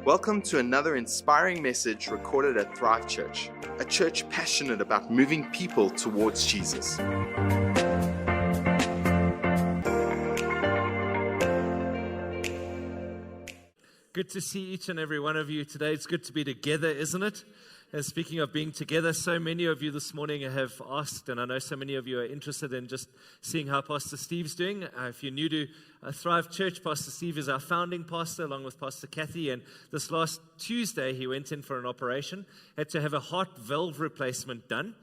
Welcome to another inspiring message recorded at Thrive Church, a church passionate about moving people towards Jesus. Good to see each and every one of you today. It's good to be together, isn't it? And speaking of being together, so many of you this morning have asked, and I know so many of you are interested in just seeing how Pastor Steve's doing. If you're new to Thrive Church, Pastor Steve is our founding pastor along with Pastor Kathy. And this last Tuesday, he went in for an operation, had to have a heart valve replacement done.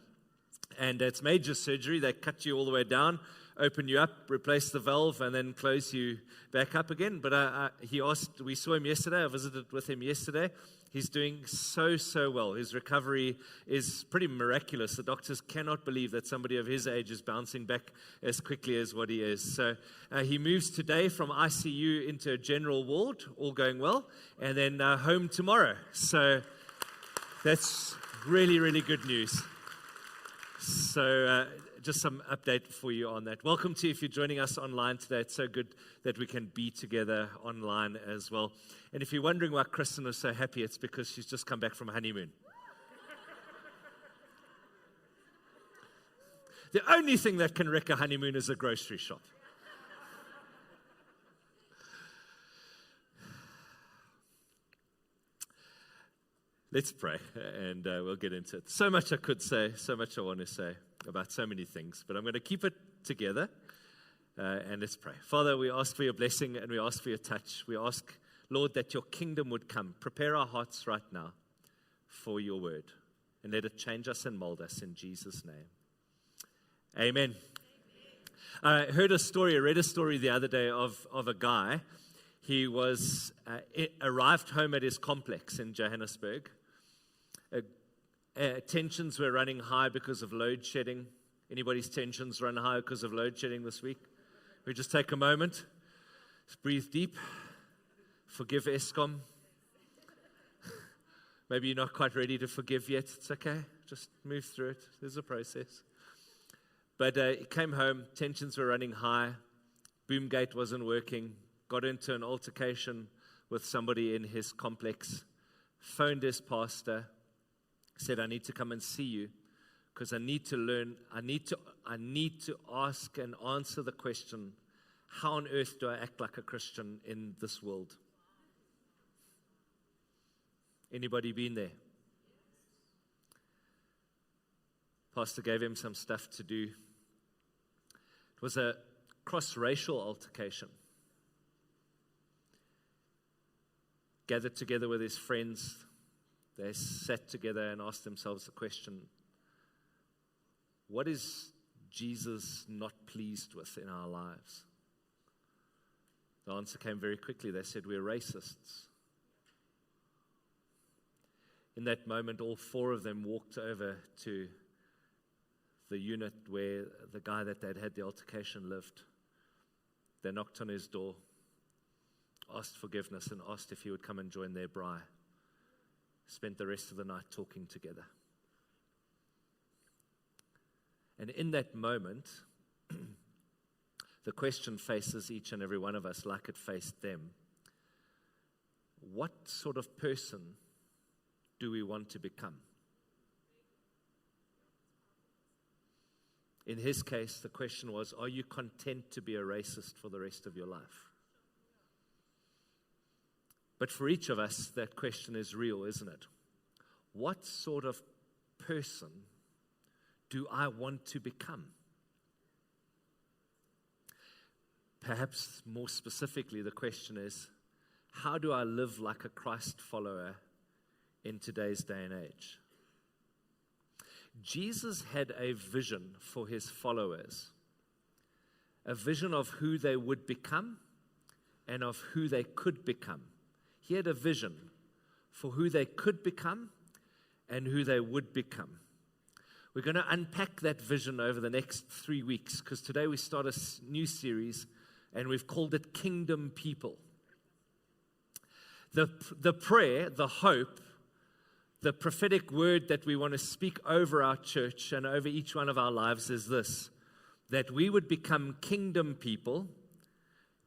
And it's major surgery. They cut you all the way down, open you up, replace the valve, and then close you back up again. But he asked, we saw him yesterday. I visited with him yesterday. He's doing so well. His recovery is pretty miraculous. The doctors cannot believe that somebody of his age is bouncing back as quickly as what he is. So he moves today from ICU into a general ward, all going well, and then home tomorrow. So that's really, really good news. So just some update for you on that. Welcome to if you're joining us online today. It's so good that we can be together online as well. And if you're wondering why Kristen is so happy, it's because she's just come back from honeymoon. The only thing that can wreck a honeymoon is a grocery shop. Let's pray, and we'll get into it. So much I could say, so much I want to say about so many things, but I'm going to keep it together, and let's pray. Father, we ask for your blessing, and we ask for your touch. We ask, Lord, that your kingdom would come. Prepare our hearts right now for your word, and let it change us and mold us in Jesus' name. Amen. I read a story the other day of a guy. He was arrived home at his complex in Johannesburg. Tensions were running high because of load shedding. Anybody's tensions run high because of load shedding this week? We just take a moment, just breathe deep, forgive Eskom. Maybe you're not quite ready to forgive yet. It's okay. Just move through it. There's a process. But he came home. Tensions were running high. Boomgate wasn't working. Got into an altercation with somebody in his complex. Phoned his pastor. Said, I need to come and see you because I need to learn. I need to ask and answer the question, how on earth do I act like a Christian in this world? Anybody been there? Pastor gave him some stuff to do. It was a cross-racial altercation. Gathered together with his friends. They sat together and asked themselves the question, what is Jesus not pleased with in our lives? The answer came very quickly. They said, we're racists. In that moment, all four of them walked over to the unit where the guy that they'd had the altercation lived. They knocked on his door, asked forgiveness, and asked if he would come and join their braai. Spent the rest of the night talking together. And in that moment, the question faces each and every one of us like it faced them. What sort of person do we want to become? In his case, the question was, are you content to be a racist for the rest of your life? But for each of us, that question is real, isn't it? What sort of person do I want to become? Perhaps more specifically, the question is, how do I live like a Christ follower in today's day and age? Jesus had a vision for his followers, a vision of who they would become and of who they could become. He had a vision for who they could become and who they would become. We're going to unpack that vision over the next 3 weeks because today we start a new series and we've called it Kingdom People. The prayer, the hope, the prophetic word that we want to speak over our church and over each one of our lives is this, that we would become kingdom people,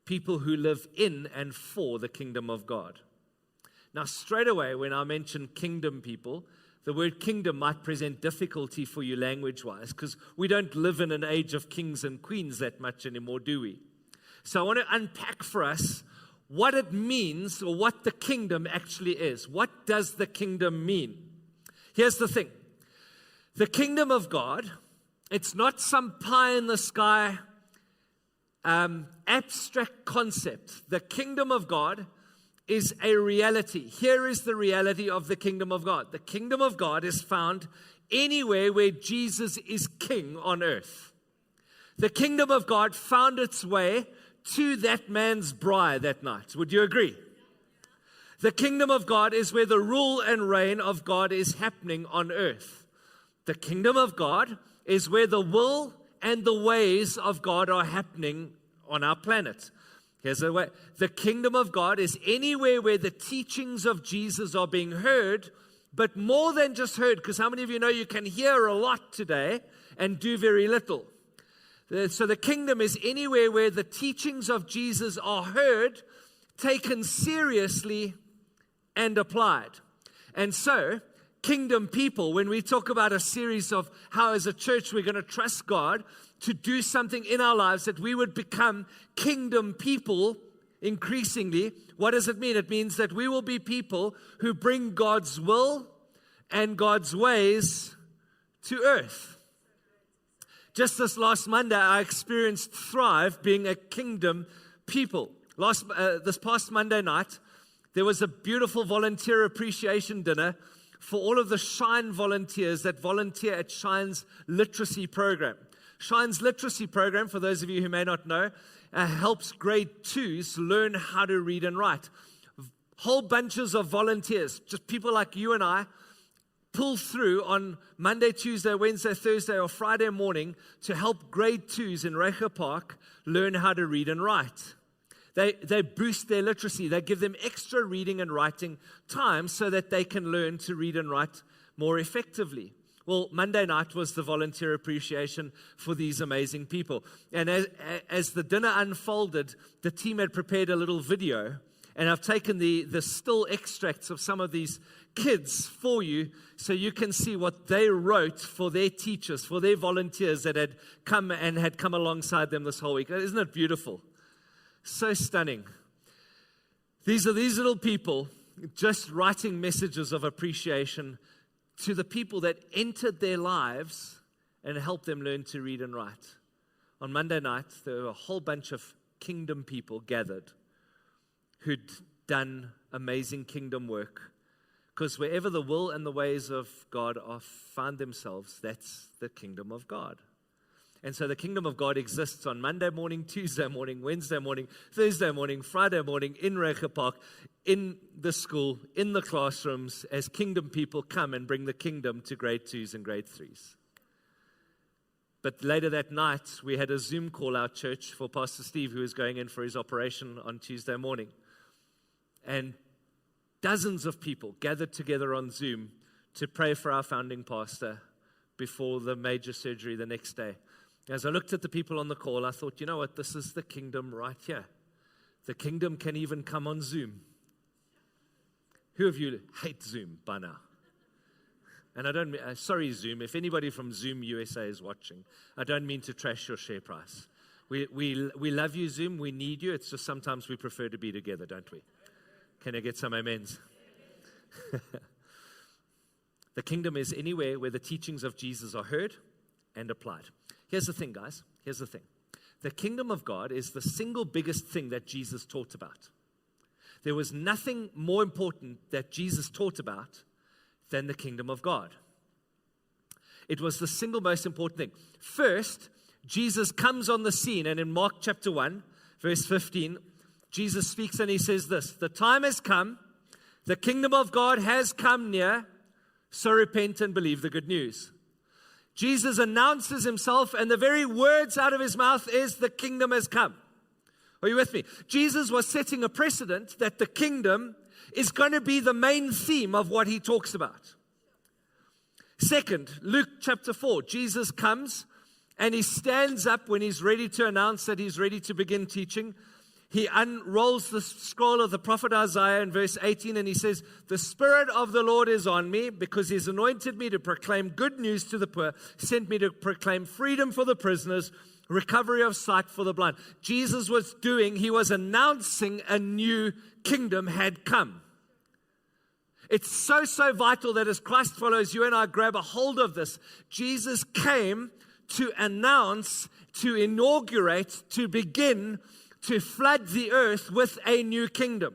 people who live in and for the kingdom of God. Now, straight away, when I mention kingdom people, the word kingdom might present difficulty for you language-wise, because we don't live in an age of kings and queens that much anymore, do we? So I want to unpack for us what it means, or what the kingdom actually is. What does the kingdom mean? Here's the thing. The kingdom of God, it's not some pie-in-the-sky abstract concept. The kingdom of God is a reality. Here is the reality of the kingdom of God. The kingdom of God is found anywhere where Jesus is king on earth. The kingdom of God found its way to that man's bride that night. Would you agree? The kingdom of God is where the rule and reign of God is happening on earth. The kingdom of God is where the will and the ways of God are happening on our planet. Here's the way. The kingdom of God is anywhere where the teachings of Jesus are being heard, but more than just heard, because how many of you know you can hear a lot today and do very little? So the kingdom is anywhere where the teachings of Jesus are heard, taken seriously, and applied. And so, kingdom people, when we talk about a series of how as a church we're going to trust God to do something in our lives that we would become kingdom people increasingly, what does it mean? It means that we will be people who bring God's will and God's ways to earth. Just this last Monday, I experienced Thrive being a kingdom people. This past Monday night, there was a beautiful volunteer appreciation dinner for all of the Shine volunteers that volunteer at Shine's literacy program. Shine's literacy program, for those of you who may not know, helps grade 2s learn how to read and write. Whole bunches of volunteers, just people like you and I, pull through on Monday, Tuesday, Wednesday, Thursday, or Friday morning to help grade 2s in Reicher Park learn how to read and write. They boost their literacy. They give them extra reading and writing time so that they can learn to read and write more effectively. Well, Monday night was the volunteer appreciation for these amazing people. And as the dinner unfolded, the team had prepared a little video. And I've taken the still extracts of some of these kids for you so you can see what they wrote for their teachers, for their volunteers that had come alongside them this whole week. Isn't it beautiful? So stunning. These are these little people just writing messages of appreciation to the people that entered their lives and helped them learn to read and write. On Monday night, there were a whole bunch of kingdom people gathered who'd done amazing kingdom work. Because wherever the will and the ways of God are found themselves, that's the kingdom of God. And so the kingdom of God exists on Monday morning, Tuesday morning, Wednesday morning, Thursday morning, Friday morning, in Reicher Park, in the school, in the classrooms, as kingdom people come and bring the kingdom to grade 2s and grade 3s. But later that night, we had a Zoom call our church for Pastor Steve, who was going in for his operation on Tuesday morning. And dozens of people gathered together on Zoom to pray for our founding pastor before the major surgery the next day. As I looked at the people on the call, I thought, you know what, this is the kingdom right here. The kingdom can even come on Zoom. Who of you hate Zoom by now? And I don't mean, sorry Zoom, if anybody from Zoom USA is watching, I don't mean to trash your share price. We love you, Zoom, we need you, it's just sometimes we prefer to be together, don't we? Can I get some amens? The kingdom is anywhere where the teachings of Jesus are heard and applied. Here's the thing, guys. Here's the thing. The kingdom of God is the single biggest thing that Jesus taught about. There was nothing more important that Jesus taught about than the kingdom of God. It was the single most important thing. First, Jesus comes on the scene, and in Mark chapter 1, verse 15, Jesus speaks and he says this, "The time has come, the kingdom of God has come near, so repent and believe the good news." Jesus announces himself, and the very words out of his mouth is, "The kingdom has come." Are you with me? Jesus was setting a precedent that the kingdom is going to be the main theme of what he talks about. Second, Luke chapter 4, Jesus comes and he stands up when he's ready to announce that he's ready to begin teaching. he unrolls the scroll of the prophet Isaiah in verse 18, and he says, "The Spirit of the Lord is on me, because he's anointed me to proclaim good news to the poor, sent me to proclaim freedom for the prisoners, recovery of sight for the blind." Jesus was he was announcing a new kingdom had come. It's so vital that as Christ follows, you and I grab a hold of this. Jesus came to announce, to inaugurate, to begin, to flood the earth with a new kingdom.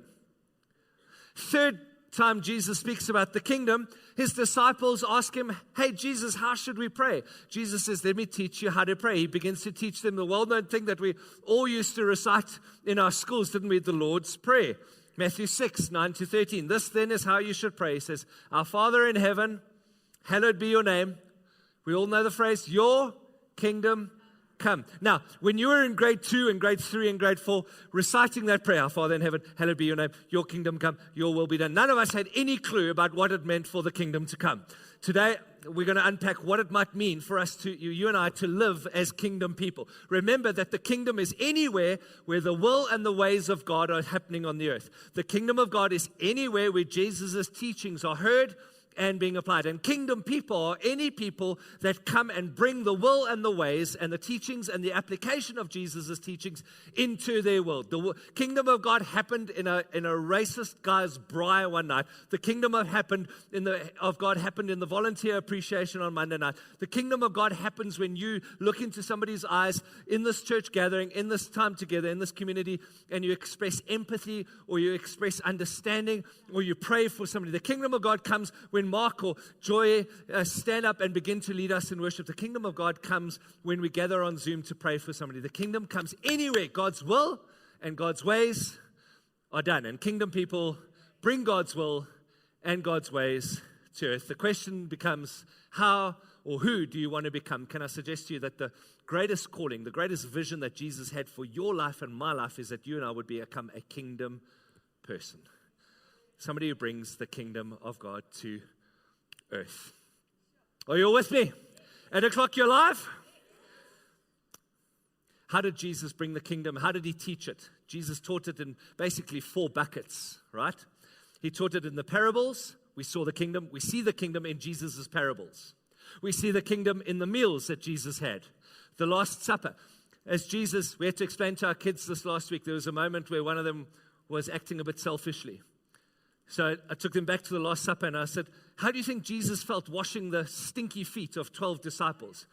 Third time Jesus speaks about the kingdom, his disciples ask him, "Hey, Jesus, how should we pray?" Jesus says, "Let me teach you how to pray." He begins to teach them the well-known thing that we all used to recite in our schools, didn't we? The Lord's Prayer. Matthew 6, 9-13. "This then is how you should pray." He says, "Our Father in heaven, hallowed be your name." We all know the phrase, "Your kingdom come." Now, when you were in grade 2 and grade 3 and grade 4, reciting that prayer, "Our Father in heaven, hallowed be your name, your kingdom come, your will be done," none of us had any clue about what it meant for the kingdom to come. Today, we're going to unpack what it might mean for us to, you and I, to live as kingdom people. Remember that the kingdom is anywhere where the will and the ways of God are happening on the earth. The kingdom of God is anywhere where Jesus' teachings are heard and being applied. And kingdom people are any people that come and bring the will and the ways and the teachings and the application of Jesus' teachings into their world. The kingdom of God happened in a racist guy's braai one night. The kingdom of God happened in the volunteer appreciation on Monday night. The kingdom of God happens when you look into somebody's eyes in this church gathering, in this time together, in this community, and you express empathy or you express understanding or you pray for somebody. The kingdom of God comes when Mark or Joy stand up and begin to lead us in worship. The kingdom of God comes when we gather on Zoom to pray for somebody. The kingdom comes anywhere God's will and God's ways are done. And kingdom people bring God's will and God's ways to earth. The question becomes, how or who do you want to become? Can I suggest to you that the greatest calling, the greatest vision that Jesus had for your life and my life is that you and I would become a kingdom person. Somebody who brings the kingdom of God to earth. Are you all with me? 8 o'clock, you're live? How did Jesus bring the kingdom? How did he teach it? Jesus taught it in basically 4 buckets, right? He taught it in the parables. We saw the kingdom. We see the kingdom in Jesus' parables. We see the kingdom in the meals that Jesus had. The Last Supper. As Jesus, we had to explain to our kids this last week, there was a moment where one of them was acting a bit selfishly. So I took them back to the Last Supper and I said, "How do you think Jesus felt washing the stinky feet of 12 disciples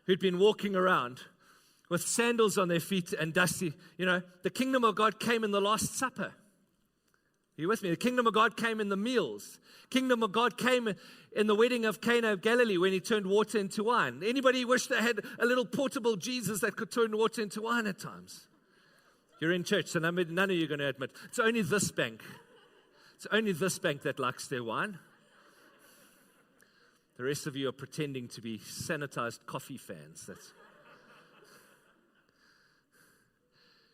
who'd been walking around with sandals on their feet and dusty?" You know, the kingdom of God came in the Last Supper. Are you with me? The kingdom of God came in the meals. Kingdom of God came in the wedding of Cana of Galilee when he turned water into wine. Anybody wish they had a little portable Jesus that could turn water into wine at times? You're in church, so none of you are going to admit. It's only this bank. It's only this bank that likes their wine. The rest of you are pretending to be sanitized coffee fans.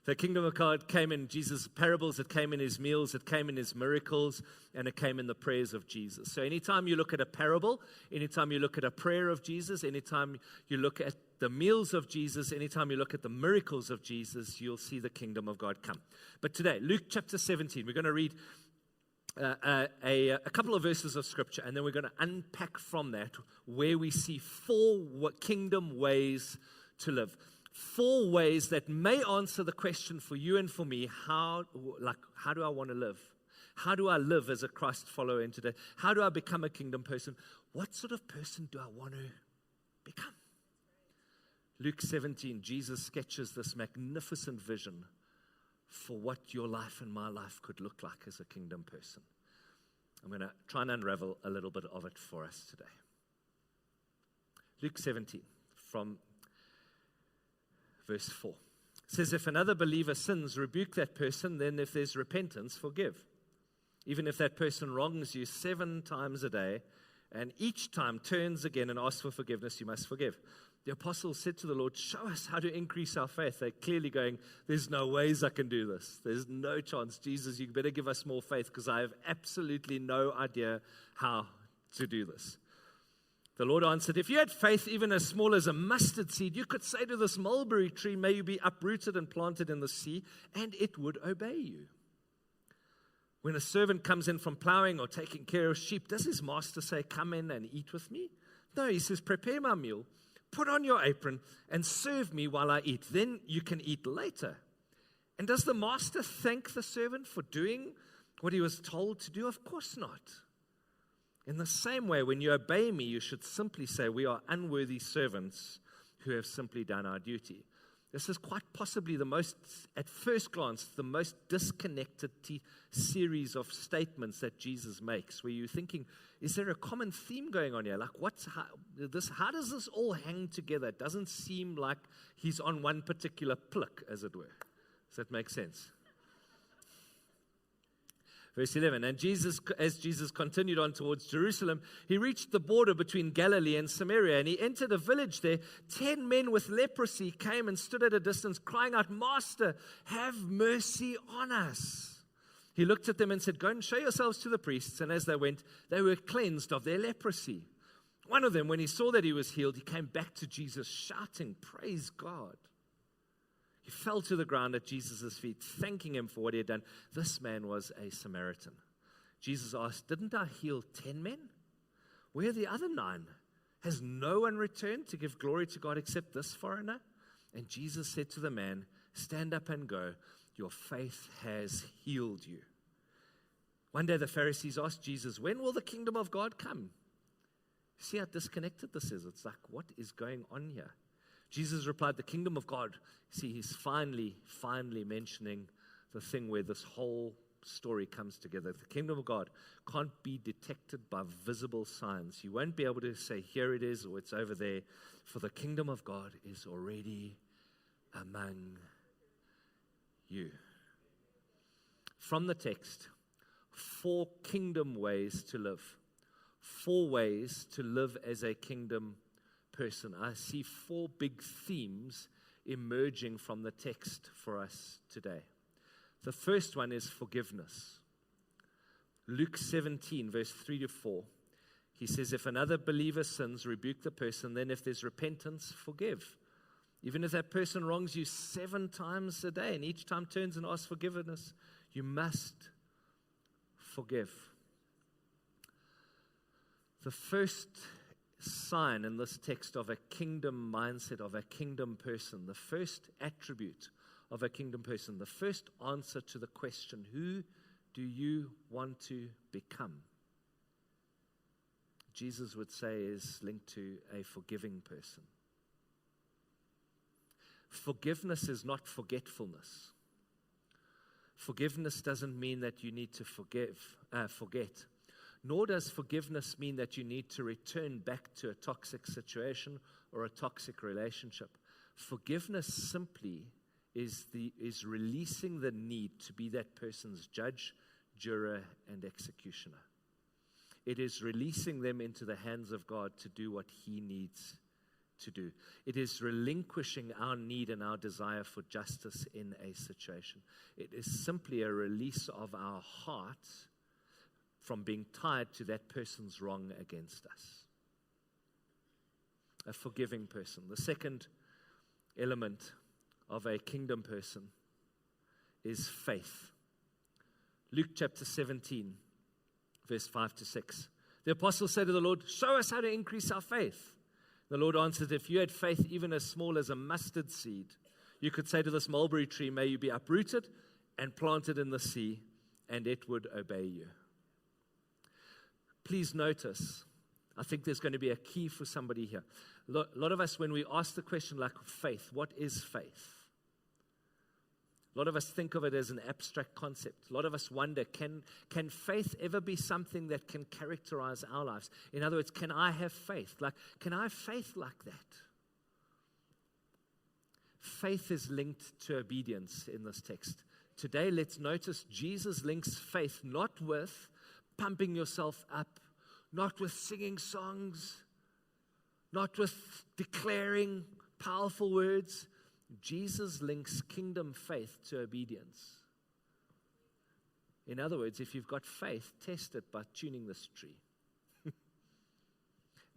The kingdom of God came in Jesus' parables, it came in his meals, it came in his miracles, and it came in the prayers of Jesus. So anytime you look at a parable, anytime you look at a prayer of Jesus, anytime you look at the meals of Jesus, anytime you look at the miracles of Jesus, you'll see the kingdom of God come. But today, Luke chapter 17, we're going to read a couple of verses of scripture, and then we're going to unpack from that where we see 4 kingdom ways to live. 4 ways that may answer the question for you and for me, how do I want to live? How do I live as a Christ follower in today? How do I become a kingdom person? What sort of person do I want to become? Luke 17, Jesus sketches this magnificent vision for what your life and my life could look like as a kingdom person. I'm going to try and unravel a little bit of it for us today. Luke 17, from verse 4. It says, "If another believer sins, rebuke that person, then if there's repentance, forgive. Even if that person wrongs you 7 times a day, and each time turns again and asks for forgiveness, you must forgive." The apostles said to the Lord, "Show us how to increase our faith." They're clearly going, "There's no ways I can do this. There's no chance. Jesus, you better give us more faith because I have absolutely no idea how to do this." The Lord answered, if you had faith even as small as a mustard seed, you could say to this mulberry tree, may you be uprooted and planted in the sea, and it would obey you. When a servant comes in from plowing or taking care of sheep, does his master say, come in and eat with me? No, he says, prepare my meal, put on your apron, and serve me while I eat. Then you can eat later. And does the master thank the servant for doing what he was told to do? Of course not. In the same way, when you obey me, you should simply say, we are unworthy servants who have simply done our duty. This is quite possibly the most, at first glance, the most disconnected series of statements that Jesus makes, where you're thinking, is there a common theme going on here? Like, how does this all hang together? It doesn't seem like he's on one particular plick, as it were. Does that make sense? Verse 11, and as Jesus continued on towards Jerusalem, he reached the border between Galilee and Samaria, and he entered a village there. 10 men with leprosy came and stood at a distance, crying out, Master, have mercy on us. He looked at them and said, go and show yourselves to the priests. And as they went, they were cleansed of their leprosy. One of them, when he saw that he was healed, he came back to Jesus shouting, praise God. He fell to the ground at Jesus' feet, thanking him for what he had done. This man was a Samaritan. Jesus asked, didn't I heal 10 men? Where are the other 9? Has no one returned to give glory to God except this foreigner? And Jesus said to the man, stand up and go. Your faith has healed you. One day the Pharisees asked Jesus, when will the kingdom of God come? See how disconnected this is? It's like, what is going on here? Jesus replied, the kingdom of God. See, he's finally mentioning the thing where this whole story comes together. The kingdom of God can't be detected by visible signs. You won't be able to say, here it is, or it's over there. For the kingdom of God is already among you. From the text, 4 kingdom ways to live. 4 ways to live as a kingdom person. I see 4 big themes emerging from the text for us today. The first one is forgiveness. Luke 17, verse 3 to 4. He says, if another believer sins, rebuke the person. Then if there's repentance, forgive. Even if that person wrongs you 7 times a day and each time turns and asks forgiveness, you must forgive. The first sign in this text of a kingdom mindset, of a kingdom person, the first attribute of a kingdom person, the first answer to the question, who do you want to become? Jesus would say is linked to a forgiving person. Forgiveness is not forgetfulness. Forgiveness doesn't mean that you need to forget. Nor does forgiveness mean that you need to return back to a toxic situation or a toxic relationship. Forgiveness simply is releasing the need to be that person's judge, juror, and executioner. It is releasing them into the hands of God to do what He needs to do. It is relinquishing our need and our desire for justice in a situation. It is simply a release of our heart from being tied to that person's wrong against us. A forgiving person. The second element of a kingdom person is faith. Luke chapter 17, verse 5 to 6. The apostles said to the Lord, show us how to increase our faith. The Lord answered, if you had faith even as small as a mustard seed, you could say to this mulberry tree, may you be uprooted and planted in the sea, and it would obey you. Please notice, I think there's going to be a key for somebody here. A lot of us, when we ask the question like faith, what is faith? A lot of us think of it as an abstract concept. A lot of us wonder, can faith ever be something that can characterize our lives? In other words, can I have faith? Can I have faith like that? Faith is linked to obedience in this text. Today, let's notice Jesus links faith not with pumping yourself up, not with singing songs, not with declaring powerful words. Jesus links kingdom faith to obedience. In other words, if you've got faith, test it by tuning this tree.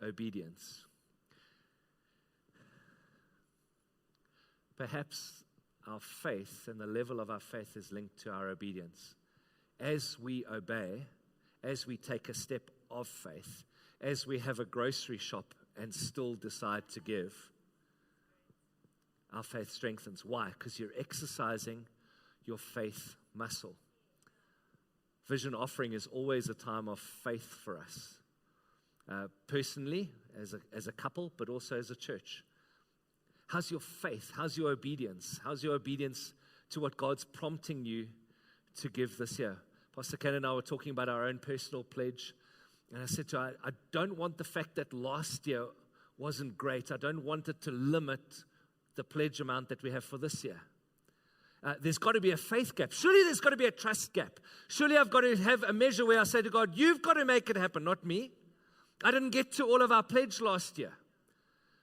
obedience. Perhaps our faith and the level of our faith is linked to our obedience. As we obey, as we take a step of faith, as we have a grocery shop and still decide to give, our faith strengthens. Why? Because you're exercising your faith muscle. Vision offering is always a time of faith for us. Personally, as a couple, but also as a church. How's your faith? How's your obedience? How's your obedience to what God's prompting you to give this year? Pastor Ken and I were talking about our own personal pledge. And I said to her, I don't want the fact that last year wasn't great. I don't want it to limit the pledge amount that we have for this year. There's got to be a faith gap. Surely there's got to be a trust gap. Surely I've got to have a measure where I say to God, you've got to make it happen, not me. I didn't get to all of our pledge last year.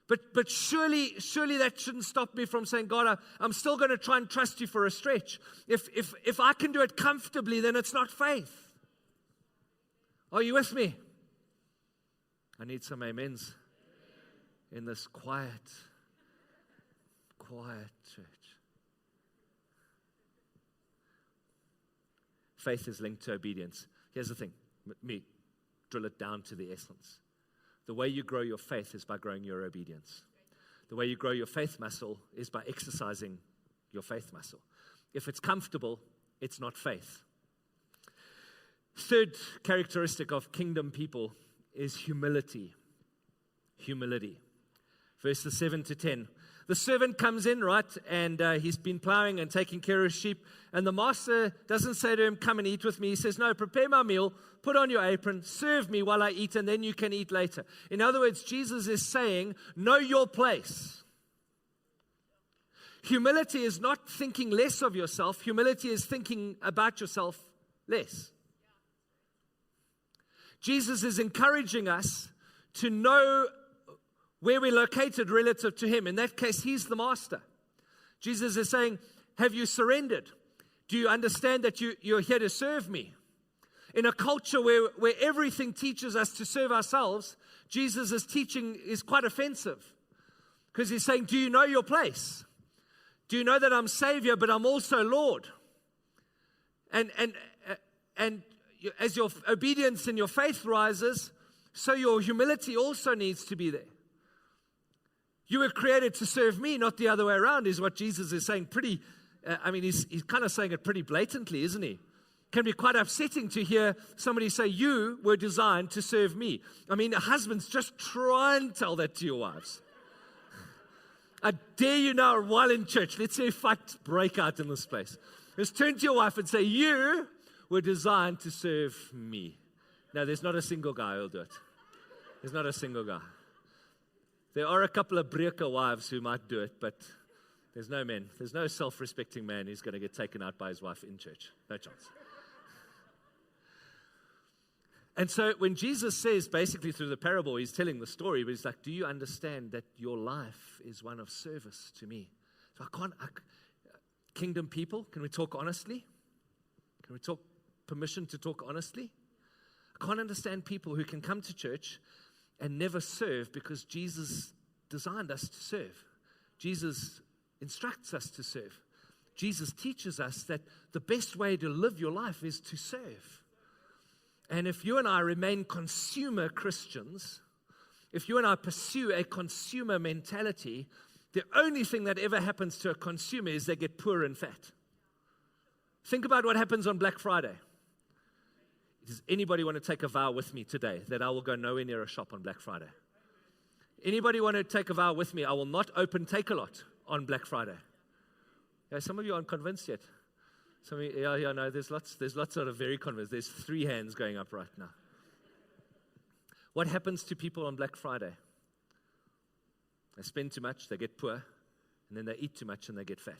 But surely that shouldn't stop me from saying, God, I'm still going to try and trust you for a stretch. If I can do it comfortably, then it's not faith. Are you with me? I need some amens in this quiet church. Faith is linked to obedience. Here's the thing. Drill it down to the essence. The way you grow your faith is by growing your obedience. The way you grow your faith muscle is by exercising your faith muscle. If it's comfortable, it's not faith. Third characteristic of kingdom people is humility. Humility. Verses 7 to 10. The servant comes in, right, and he's been plowing and taking care of sheep. And the master doesn't say to him, come and eat with me. He says, no, prepare my meal, put on your apron, serve me while I eat, and then you can eat later. In other words, Jesus is saying, know your place. Humility is not thinking less of yourself. Humility is thinking about yourself less. Jesus is encouraging us to know where we're located relative to him. In that case, he's the master. Jesus is saying, have you surrendered? Do you understand that you're here to serve me? In a culture where everything teaches us to serve ourselves, Jesus' teaching is quite offensive. Because he's saying, do you know your place? Do you know that I'm Savior, but I'm also Lord? And as your obedience and your faith rises, so your humility also needs to be there. You were created to serve me, not the other way around, is what Jesus is saying. He's kind of saying it pretty blatantly, isn't he? Can be quite upsetting to hear somebody say, you were designed to serve me. Husbands, just try and tell that to your wives. I dare you now, while in church, let's see a fight break out in this place. Just turn to your wife and say, you were designed to serve me. No, there's not a single guy who'll do it. There's not a single guy. There are a couple of breaker wives who might do it, but there's no men. There's no self-respecting man who's going to get taken out by his wife in church. No chance. And so when Jesus says, basically through the parable, he's telling the story, but he's like, do you understand that your life is one of service to me? So kingdom people, can we talk honestly? Can we talk permission to talk honestly? I can't understand people who can come to church and never serve, because Jesus designed us to serve. Jesus instructs us to serve. Jesus teaches us that the best way to live your life is to serve. And if you and I remain consumer Christians, if you and I pursue a consumer mentality, the only thing that ever happens to a consumer is they get poor and fat. Think about what happens on Black Friday. Does anybody want to take a vow with me today that I will go nowhere near a shop on Black Friday? Anybody want to take a vow with me? I will not open Take-A-Lot on Black Friday. Yeah, some of you aren't convinced yet. Some of you, no, there's lots that are very convinced. There's 3 hands going up right now. What happens to people on Black Friday? They spend too much, they get poor, and then they eat too much and they get fat.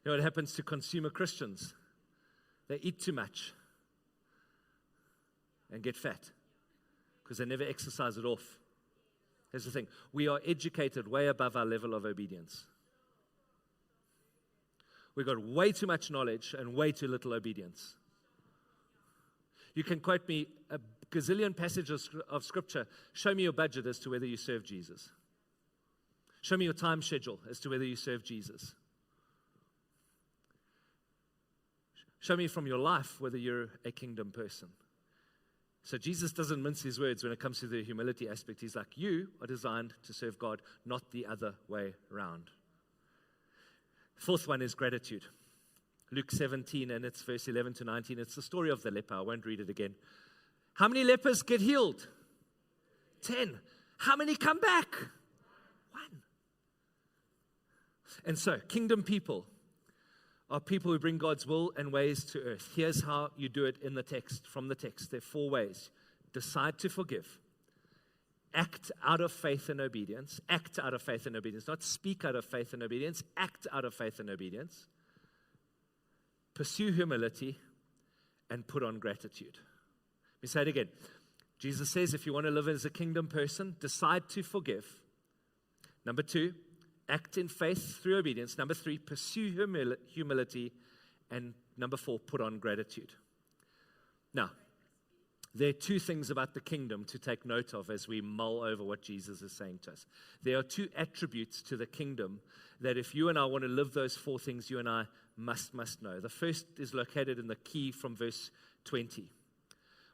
You know what happens to consumer Christians? They eat too much and get fat because they never exercise it off. Here's the thing. We are educated way above our level of obedience. We've got way too much knowledge and way too little obedience. You can quote me gazillion passages of Scripture. Show me your budget as to whether you serve Jesus. Show me your time schedule as to whether you serve Jesus. Show me from your life whether you're a kingdom person. So Jesus doesn't mince his words when it comes to the humility aspect. He's like, you are designed to serve God, not the other way around. Fourth one is gratitude. Luke 17, and it's verse 11 to 19. It's the story of the leper. I won't read it again. How many lepers get healed? 10. How many come back? 1. And so, kingdom people are people who bring God's will and ways to earth. Here's how you do it in the text, from the text. There are 4 ways. Decide to forgive. Act out of faith and obedience. Act out of faith and obedience. Not speak out of faith and obedience. Act out of faith and obedience. Pursue humility and put on gratitude. Let me say it again. Jesus says if you want to live as a kingdom person, decide to forgive. Number 2, act in faith through obedience. Number 3, pursue humility. And number 4, put on gratitude. Now, there are 2 things about the kingdom to take note of as we mull over what Jesus is saying to us. There are 2 attributes to the kingdom that if you and I want to live those 4 things, you and I must know. The first is located in the key from verse 20.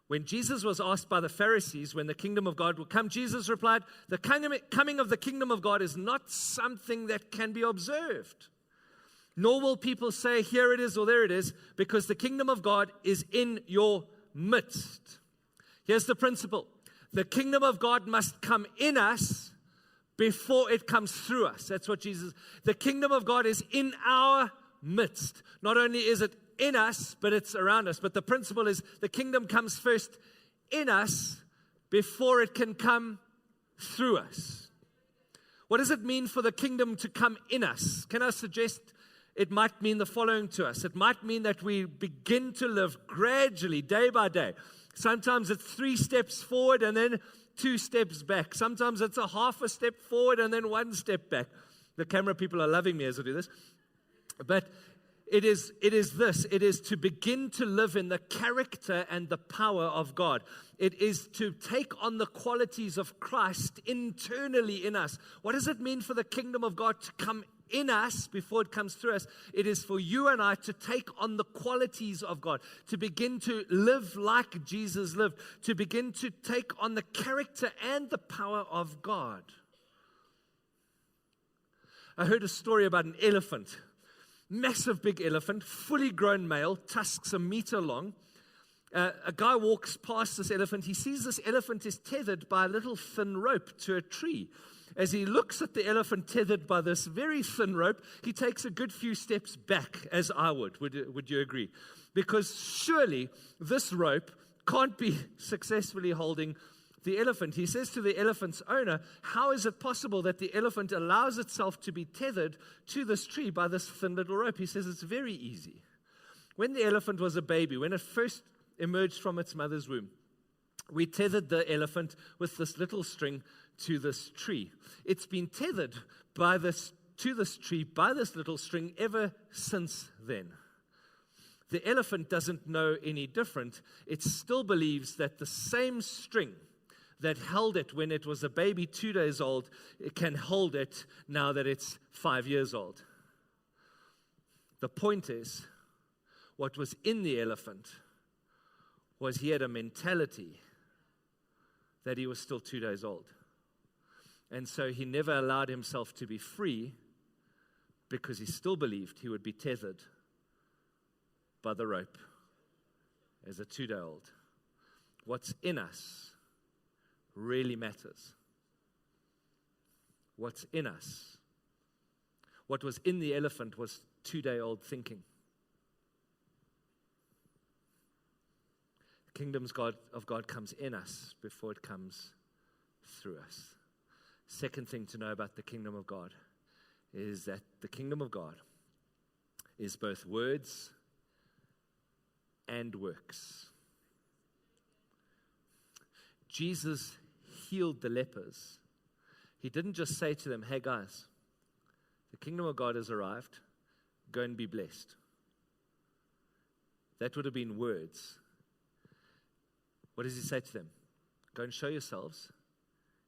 When Jesus was asked by the Pharisees when the kingdom of God will come, Jesus replied, the coming of the kingdom of God is not something that can be observed. Nor will people say, here it is or there it is, because the kingdom of God is in your midst. Here's the principle. The kingdom of God must come in us before it comes through us. That's what the kingdom of God is in our midst. Not only is it in us, but it's around us. But the principle is the kingdom comes first in us before it can come through us. What does it mean for the kingdom to come in us? Can I suggest it might mean the following to us? It might mean that we begin to live gradually, day by day. Sometimes it's 3 steps forward and then 2 steps back. Sometimes it's a half a step forward and then 1 step back. The camera people are loving me as I do this. But it is to begin to live in the character and the power of God. It is to take on the qualities of Christ internally in us. What does it mean for the kingdom of God to come in us before it comes through us? It is for you and I to take on the qualities of God, to begin to live like Jesus lived, to begin to take on the character and the power of God. I heard a story about an elephant. Massive big elephant, fully grown male, tusks a meter long. A guy walks past this elephant. He sees this elephant is tethered by a little thin rope to a tree. As he looks at the elephant tethered by this very thin rope, he takes a good few steps back, as I would. Would you agree? Because surely this rope can't be successfully holding the elephant. He says to the elephant's owner, how is it possible that the elephant allows itself to be tethered to this tree by this thin little rope? He says it's very easy. When the elephant was a baby, when it first emerged from its mother's womb, we tethered the elephant with this little string to this tree. It's been tethered to this tree by this little string ever since then. The elephant doesn't know any different. It still believes that the same string that held it when it was a baby 2 days old, it can hold it now that it's 5 years old. The point is, what was in the elephant was he had a mentality that he was still 2 days old. And so he never allowed himself to be free because he still believed he would be tethered by the rope as a 2-day-old. What's in us really matters. What's in us? What was in the elephant was 2-day-old thinking. The kingdom of God comes in us before it comes through us. Second thing to know about the kingdom of God is that the kingdom of God is both words and works. Jesus healed the lepers. He didn't just say to them, hey guys, the kingdom of God has arrived. Go and be blessed. That would have been words. what does he say to them? Go and show yourselves.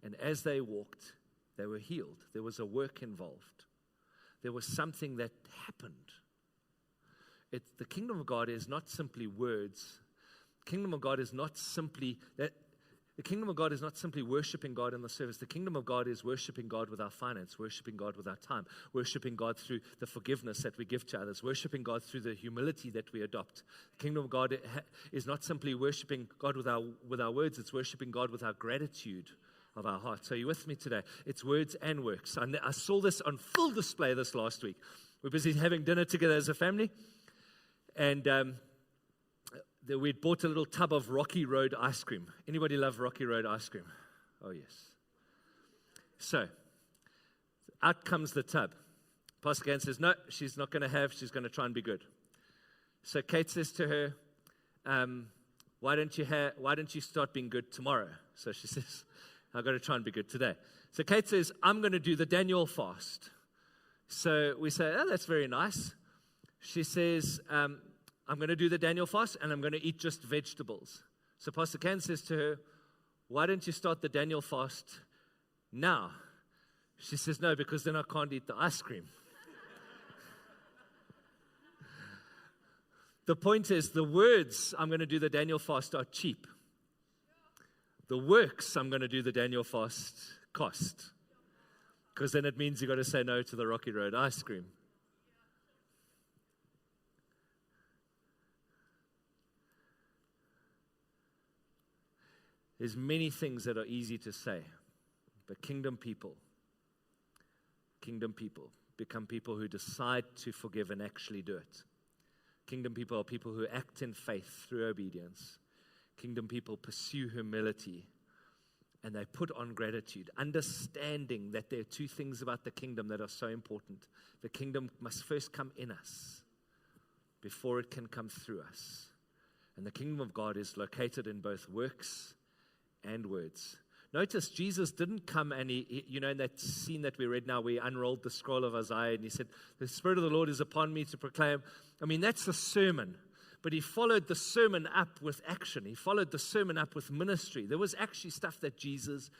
And as they walked, they were healed. There was a work involved. There was something that happened. The kingdom of God is not simply words. The kingdom of God is not simply that. The kingdom of God is not simply worshiping God in the service. The kingdom of God is worshiping God with our finance, worshiping God with our time, worshiping God through the forgiveness that we give to others, worshiping God through the humility that we adopt. The kingdom of God is not simply worshiping God with our words, it's worshiping God with our gratitude of our heart. So are you with me today? It's words and works. I saw this on full display this last week. We're busy having dinner together as a family, and we'd bought a little tub of Rocky Road ice cream. Anybody love Rocky Road ice cream? Oh, yes. So, out comes the tub. Pastor Gann says, no, she's not going to have, she's going to try and be good. So Kate says to her, why don't you start being good tomorrow? So she says, I've got to try and be good today. So Kate says, I'm going to do the Daniel fast. So we say, oh, that's very nice. She says, I'm going to do the Daniel fast, and I'm going to eat just vegetables. So Pastor Ken says to her, why don't you start the Daniel fast now? She says, no, because then I can't eat the ice cream. The point is, the words, I'm going to do the Daniel fast, are cheap. The works, I'm going to do the Daniel fast, cost. Because then it means you've got to say no to the Rocky Road ice cream. There's many things that are easy to say, but kingdom people become people who decide to forgive and actually do it. Kingdom people are people who act in faith through obedience. Kingdom people pursue humility, and they put on gratitude, understanding that there are two things about the kingdom that are so important. The kingdom must first come in us before it can come through us. And the kingdom of God is located in both works and words. Notice Jesus didn't come and he, in that scene that we read now, where he unrolled the scroll of Isaiah and he said, the Spirit of the Lord is upon me to proclaim. I mean, that's a sermon. But he followed the sermon up with action. He followed the sermon up with ministry. There was actually stuff that Jesus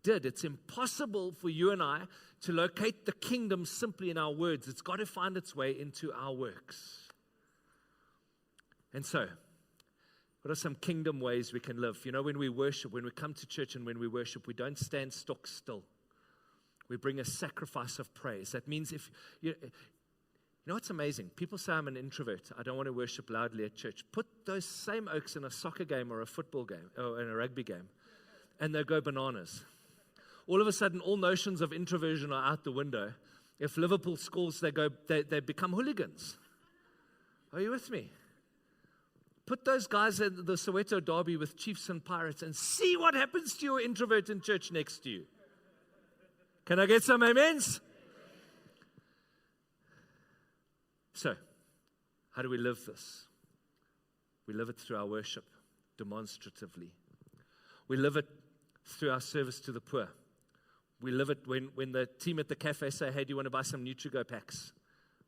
did. It's impossible for you and I to locate the kingdom simply in our words. It's got to find its way into our works. And so, what are some kingdom ways we can live? When we worship, when we come to church and when we worship, we don't stand stock still. We bring a sacrifice of praise. That means if you know what's amazing? People say I'm an introvert. I don't want to worship loudly at church. Put those same oaks in a soccer game or a football game or in a rugby game, and they'll go bananas. All of a sudden, all notions of introversion are out the window. If Liverpool scores, they become hooligans. Are you with me? Put those guys in the Soweto derby with Chiefs and Pirates and see what happens to your introvert in church next to you. Can I get some amens? So, how do we live this? We live it through our worship, demonstratively. We live it through our service to the poor. We live it when the team at the cafe say, hey, do you want to buy some Nutrigo packs?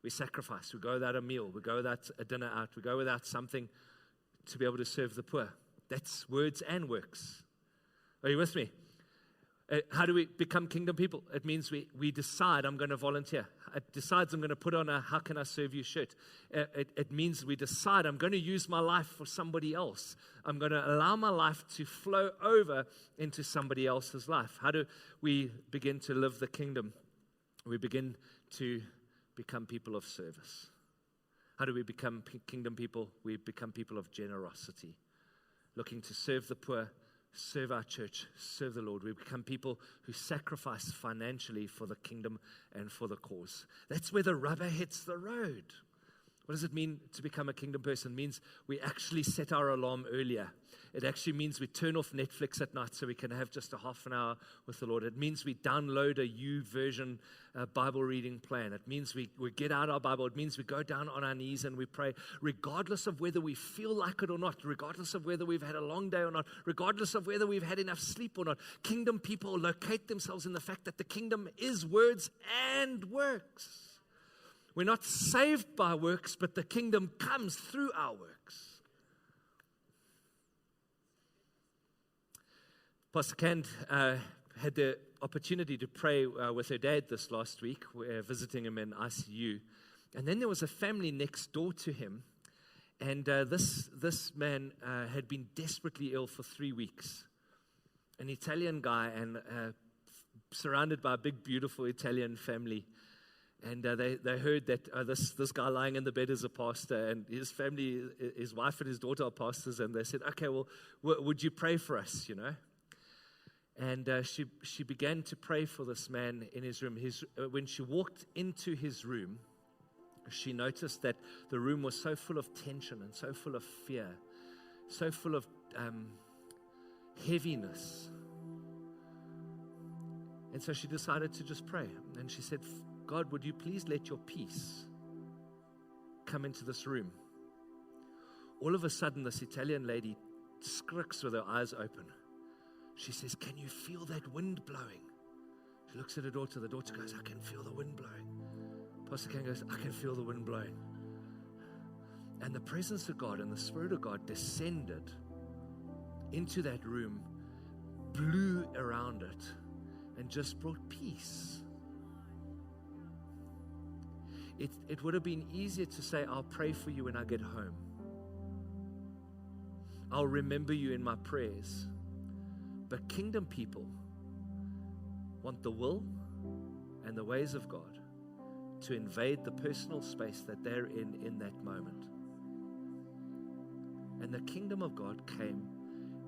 We sacrifice. We go without a meal. We go without a dinner out. We go without something to be able to serve the poor. That's words and works. Are you with me? How do we become kingdom people? It means we decide I'm going to volunteer. It decides I'm going to put on a how can I serve you shirt. It means we decide I'm going to use my life for somebody else. I'm going to allow my life to flow over into somebody else's life. How do we begin to live the kingdom? We begin to become people of service. How do we become kingdom people? We become people of generosity, looking to serve the poor, serve our church, serve the Lord. We become people who sacrifice financially for the kingdom and for the cause. That's where the rubber hits the road. What does it mean to become a kingdom person? It means we actually set our alarm earlier. It actually means we turn off Netflix at night so we can have just a half an hour with the Lord. It means we download a YouVersion Bible reading plan. It means we get out our Bible. It means we go down on our knees and we pray, regardless of whether we feel like it or not, regardless of whether we've had a long day or not, regardless of whether we've had enough sleep or not. Kingdom people locate themselves in the fact that the kingdom is words and works. We're not saved by works, but the kingdom comes through our works. Pastor Cand had the opportunity to pray with her dad this last week, visiting him in ICU. And then there was a family next door to him. And this man had been desperately ill for 3 weeks. An Italian guy and surrounded by a big, beautiful Italian family. And they heard that this guy lying in the bed is a pastor, and his family, his wife and his daughter are pastors. And they said, okay, well, would you pray for us, And she began to pray for this man in his room. When she walked into his room, she noticed that the room was so full of tension and so full of fear, so full of heaviness. And so she decided to just pray. And she said, God, would you please let your peace come into this room? All of a sudden, this Italian lady skriks with her eyes open. She says, can you feel that wind blowing? She looks at her daughter. The daughter goes, I can feel the wind blowing. Pastor Ken goes, I can feel the wind blowing. And the presence of God and the Spirit of God descended into that room, blew around it, and just brought peace. It would have been easier to say, I'll pray for you when I get home. I'll remember you in my prayers. But kingdom people want the will and the ways of God to invade the personal space that they're in that moment. And the kingdom of God came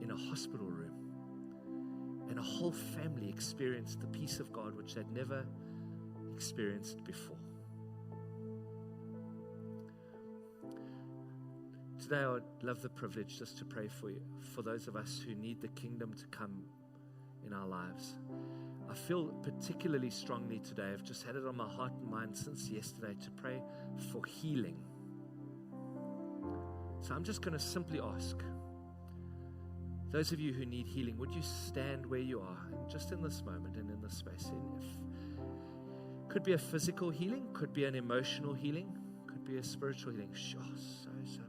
in a hospital room. And a whole family experienced the peace of God which they'd never experienced before. Today I would love the privilege just to pray for you, for those of us who need the kingdom to come in our lives. I feel particularly strongly today, I've just had it on my heart and mind since yesterday, to pray for healing. So I'm just going to simply ask, those of you who need healing, would you stand where you are, and just in this moment and in this space? Could be a physical healing, could be an emotional healing, could be a spiritual healing. Sure, so many.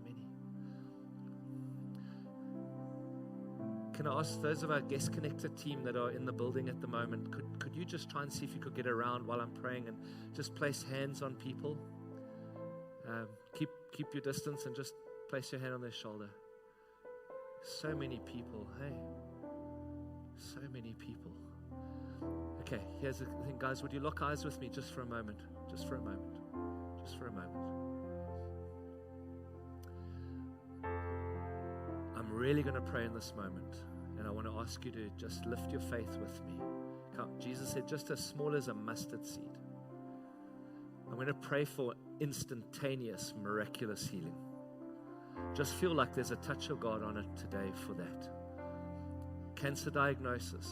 Can I ask those of our Guest Connector team that are in the building at the moment, could you just try and see if you could get around while I'm praying and just place hands on people? Keep your distance and just place your hand on their shoulder. So many people, hey. So many people. Okay, here's the thing, guys. Would you lock eyes with me just for a moment? Just for a moment. Just for a moment. I'm really going to pray in this moment, and I want to ask you to just lift your faith with me. Jesus said, just as small as a mustard seed. I'm going to pray for instantaneous, miraculous healing. Just feel like there's a touch of God on it today for that. Cancer diagnosis.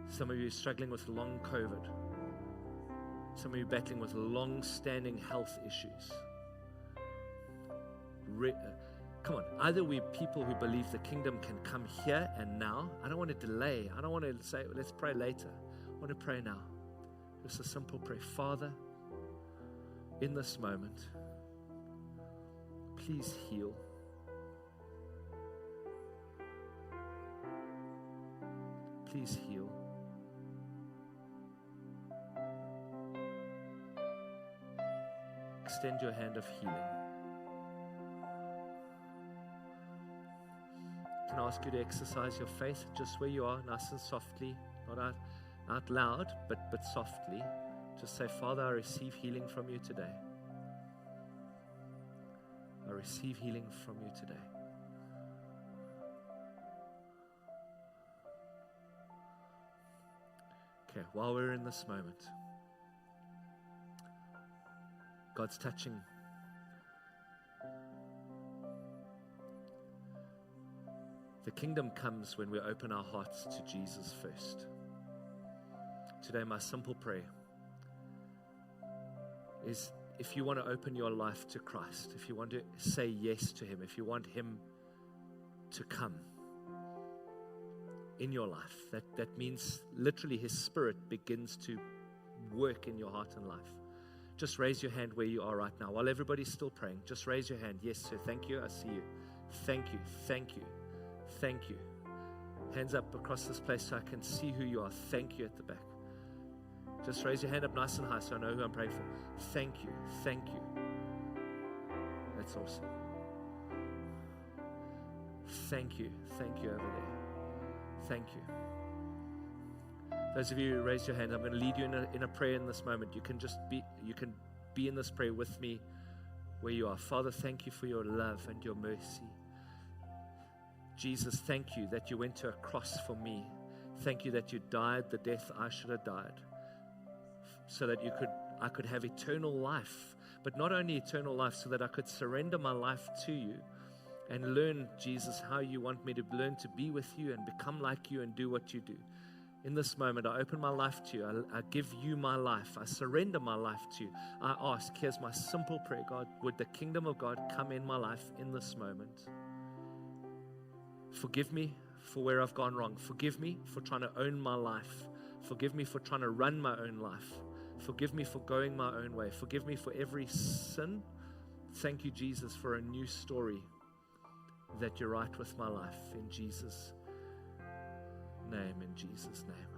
Some of you struggling with long COVID. Some of you battling with long-standing health issues. Come on, either we're people who believe the kingdom can come here and now. I don't want to delay. I don't want to say, let's pray later. I want to pray now. Just a simple prayer. Father, in this moment, please heal. Please heal. Extend your hand of healing. Can I ask you to exercise your faith just where you are, nice and softly, not out loud, but softly. Just say, Father, I receive healing from you today. I receive healing from you today. Okay, while we're in this moment, God's touching. The kingdom comes when we open our hearts to Jesus first. Today, my simple prayer is, if you want to open your life to Christ, if you want to say yes to Him, if you want Him to come in your life, that means literally His Spirit begins to work in your heart and life. Just raise your hand where you are right now. While everybody's still praying, just raise your hand. Yes, sir. Thank you. I see you. Thank you. Thank you. Thank you. Hands up across this place so I can see who you are. Thank you at the back. Just raise your hand up nice and high so I know who I'm praying for. Thank you. Thank you. That's awesome. Thank you. Thank you over there. Thank you. Those of you who raised your hand, I'm going to lead you in a prayer in this moment. You can be in this prayer with me where you are. Father, thank you for your love and your mercy. Jesus, thank you that you went to a cross for me. Thank you that you died the death I should have died, so that I could have eternal life. But not only eternal life, so that I could surrender my life to you and learn, Jesus, how you want me to learn to be with you and become like you and do what you do. In this moment, I open my life to you. I give you my life. I surrender my life to you. I ask, here's my simple prayer, God, would the kingdom of God come in my life in this moment? Forgive me for where I've gone wrong. Forgive me for trying to own my life. Forgive me for trying to run my own life. Forgive me for going my own way. Forgive me for every sin. Thank you, Jesus, for a new story that you're right with my life. In Jesus' name, in Jesus' name.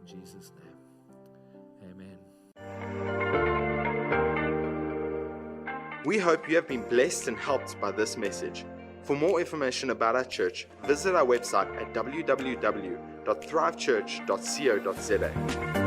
In Jesus' name. Amen. We hope you have been blessed and helped by this message. For more information about our church, visit our website at www.thrivechurch.co.za.